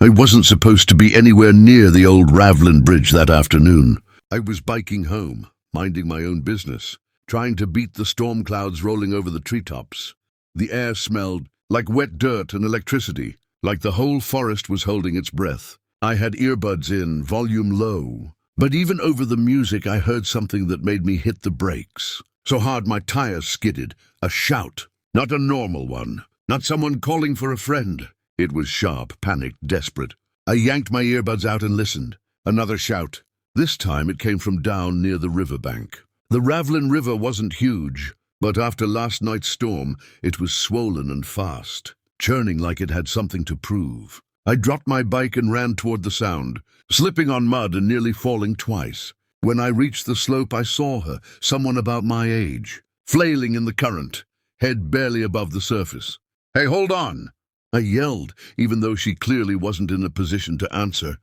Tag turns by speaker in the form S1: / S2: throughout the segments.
S1: I wasn't supposed to be anywhere near the old Ravlin Bridge that afternoon. I was biking home, minding my own business, trying to beat the storm clouds rolling over the treetops. The air smelled like wet dirt and electricity, like the whole forest was holding its breath. I had earbuds in, volume low, but even over the music I heard something that made me hit the brakes. So hard my tires skidded, a shout, not a normal one, not someone calling for a friend. It was sharp, panicked, desperate. I yanked my earbuds out and listened. Another shout. This time it came from down near the riverbank. The Ravlin River wasn't huge, but after last night's storm, it was swollen and fast, churning like it had something to prove. I dropped my bike and ran toward the sound, slipping on mud and nearly falling twice. When I reached the slope, I saw her, someone about my age, flailing in the current, head barely above the surface. "Hey, hold on!" I yelled, even though she clearly wasn't in a position to answer.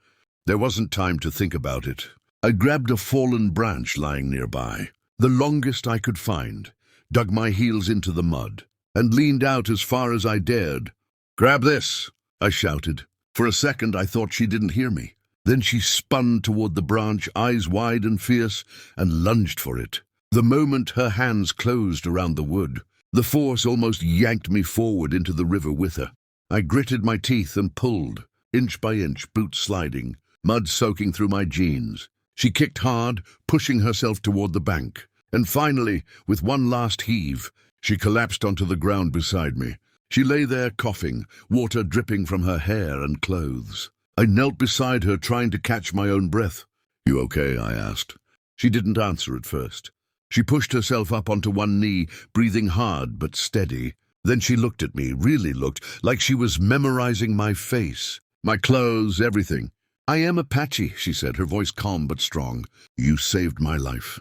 S1: There wasn't time to think about it. I grabbed a fallen branch lying nearby, the longest I could find, dug my heels into the mud, and leaned out as far as I dared. "Grab this!" I shouted. For a second I thought she didn't hear me. Then she spun toward the branch, eyes wide and fierce, and lunged for it. The moment her hands closed around the wood, the force almost yanked me forward into the river with her. I gritted my teeth and pulled, inch by inch, boots sliding, mud soaking through my jeans. She kicked hard, pushing herself toward the bank. And finally, with one last heave, she collapsed onto the ground beside me. She lay there coughing, water dripping from her hair and clothes. I knelt beside her, trying to catch my own breath. "You okay?" I asked. She didn't answer at first. She pushed herself up onto one knee, breathing hard but steady. Then she looked at me, really looked, like she was memorizing my face, my clothes, everything. "I am Apache," she said, her voice calm but strong. "You saved my life."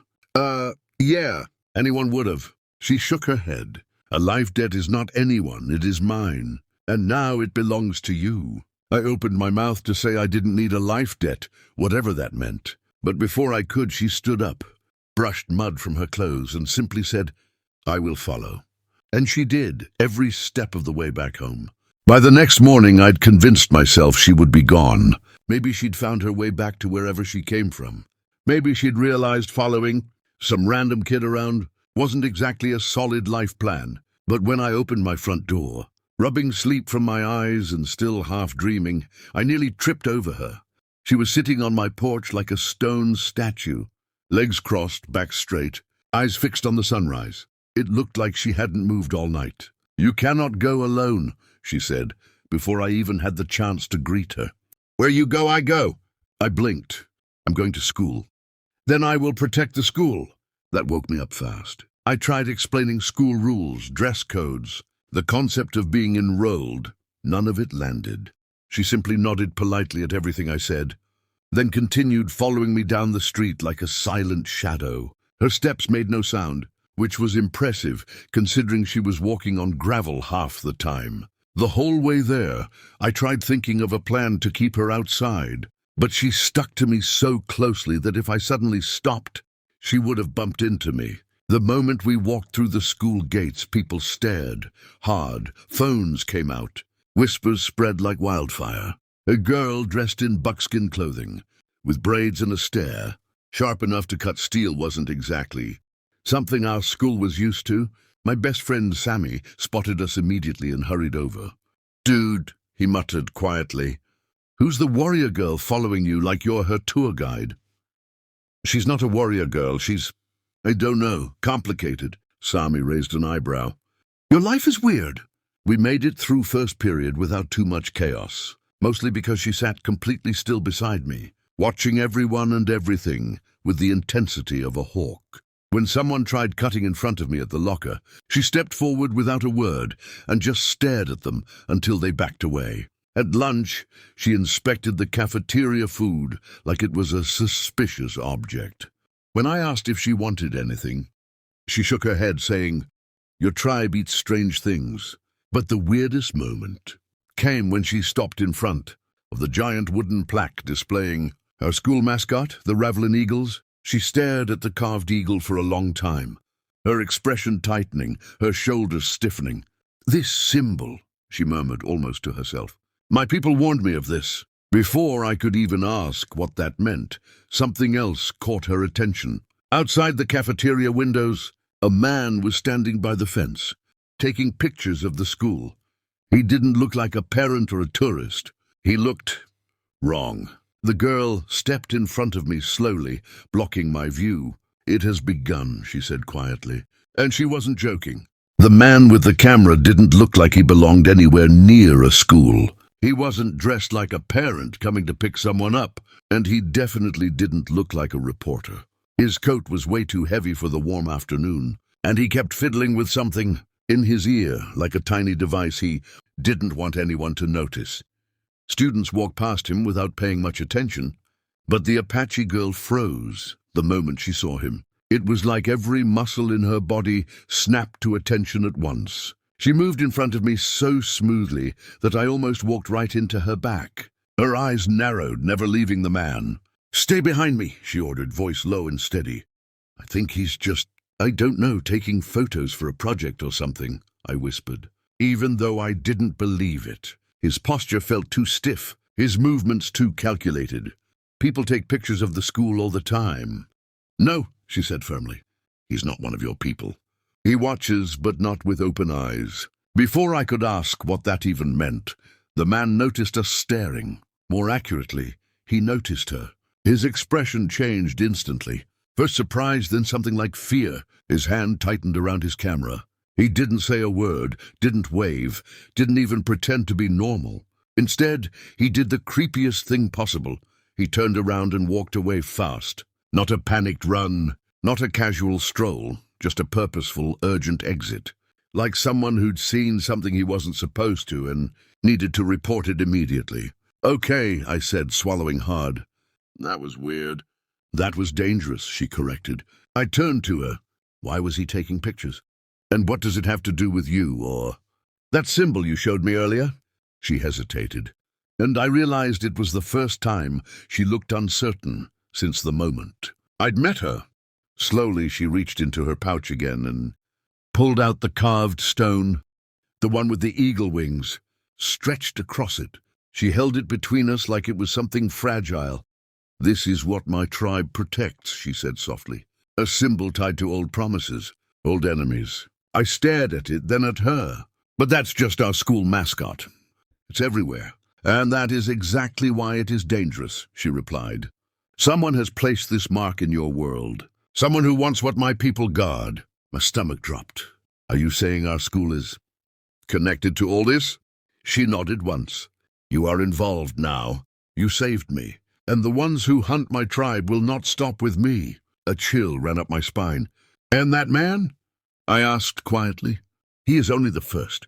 S1: Yeah, anyone would have." She shook her head. "A life debt is not anyone, it is mine. And now it belongs to you." I opened my mouth to say I didn't need a life debt, whatever that meant. But before I could, she stood up, brushed mud from her clothes, and simply said, "I will follow." And she did, every step of the way back home. By the next morning, I'd convinced myself she would be gone. Maybe she'd found her way back to wherever she came from. Maybe she'd realized following some random kid around wasn't exactly a solid life plan. But when I opened my front door, rubbing sleep from my eyes and still half dreaming, I nearly tripped over her. She was sitting on my porch like a stone statue, legs crossed, back straight, eyes fixed on the sunrise. It looked like she hadn't moved all night. "You cannot go alone," she said, before I even had the chance to greet her. "Where you go, I go." I blinked. "I'm going to school." "Then I will protect the school." That woke me up fast. I tried explaining school rules, dress codes, the concept of being enrolled. None of it landed. She simply nodded politely at everything I said, then continued following me down the street like a silent shadow. Her steps made no sound, which was impressive, considering she was walking on gravel half the time. The whole way there, I tried thinking of a plan to keep her outside, but she stuck to me so closely that if I suddenly stopped, she would have bumped into me. The moment we walked through the school gates, people stared, hard, phones came out. Whispers spread like wildfire. A girl dressed in buckskin clothing, with braids and a stare, sharp enough to cut steel, wasn't exactly something our school was used to. My best friend Sammy spotted us immediately and hurried over. "Dude," he muttered quietly, "who's the warrior girl following you like you're her tour guide?" "She's not a warrior girl, I don't know, complicated." Sammy raised an eyebrow. "Your life is weird." We made it through first period without too much chaos, mostly because she sat completely still beside me, watching everyone and everything with the intensity of a hawk. When someone tried cutting in front of me at the locker, she stepped forward without a word and just stared at them until they backed away. At lunch, she inspected the cafeteria food like it was a suspicious object. When I asked if she wanted anything, she shook her head, saying, "Your tribe eats strange things." But the weirdest moment came when she stopped in front of the giant wooden plaque displaying our school mascot, the Ravlin Eagles. She stared at the carved eagle for a long time, her expression tightening, her shoulders stiffening. "This symbol," she murmured almost to herself. "My people warned me of this. Before I could even ask what that meant, something else caught her attention. Outside the cafeteria windows, a man was standing by the fence, taking pictures of the school. He didn't look like a parent or a tourist. He looked wrong. The girl stepped in front of me slowly, blocking my view. "It has begun," she said quietly. And she wasn't joking. The man with the camera didn't look like he belonged anywhere near a school. He wasn't dressed like a parent coming to pick someone up, and he definitely didn't look like a reporter. His coat was way too heavy for the warm afternoon, and he kept fiddling with something in his ear, like a tiny device he didn't want anyone to notice. Students walked past him without paying much attention, but the Apache girl froze the moment she saw him. It was like every muscle in her body snapped to attention at once. She moved in front of me so smoothly that I almost walked right into her back. Her eyes narrowed, never leaving the man. "Stay behind me," she ordered, voice low and steady. "I think he's just, I don't know, taking photos for a project or something," I whispered, even though I didn't believe it. His posture felt too stiff, his movements too calculated. "People take pictures of the school all the time." "No," she said firmly. "He's not one of your people. He watches, but not with open eyes." Before I could ask what that even meant, the man noticed us staring. More accurately, he noticed her. His expression changed instantly. First surprise, then something like fear. His hand tightened around his camera. He didn't say a word, didn't wave, didn't even pretend to be normal. Instead, he did the creepiest thing possible. He turned around and walked away fast. Not a panicked run, not a casual stroll, just a purposeful, urgent exit. Like someone who'd seen something he wasn't supposed to and needed to report it immediately. "Okay," I said, swallowing hard. "That was weird." "That was dangerous," she corrected. I turned to her. "Why was he taking pictures? And what does it have to do with you, or that symbol you showed me earlier?" She hesitated, and I realized it was the first time she looked uncertain since the moment I'd met her. Slowly she reached into her pouch again and pulled out the carved stone, the one with the eagle wings, stretched across it. She held it between us like it was something fragile. "This is what my tribe protects," she said softly. "A symbol tied to old promises, old enemies." I stared at it, then at her. "But that's just our school mascot. It's everywhere. And that is exactly why it is dangerous," she replied. "Someone has placed this mark in your world. Someone who wants what my people guard." My stomach dropped. "Are you saying our school is connected to all this?" She nodded once. "You are involved now. You saved me. And the ones who hunt my tribe will not stop with me." A chill ran up my spine. "And that man?" I asked quietly. "He is only the first.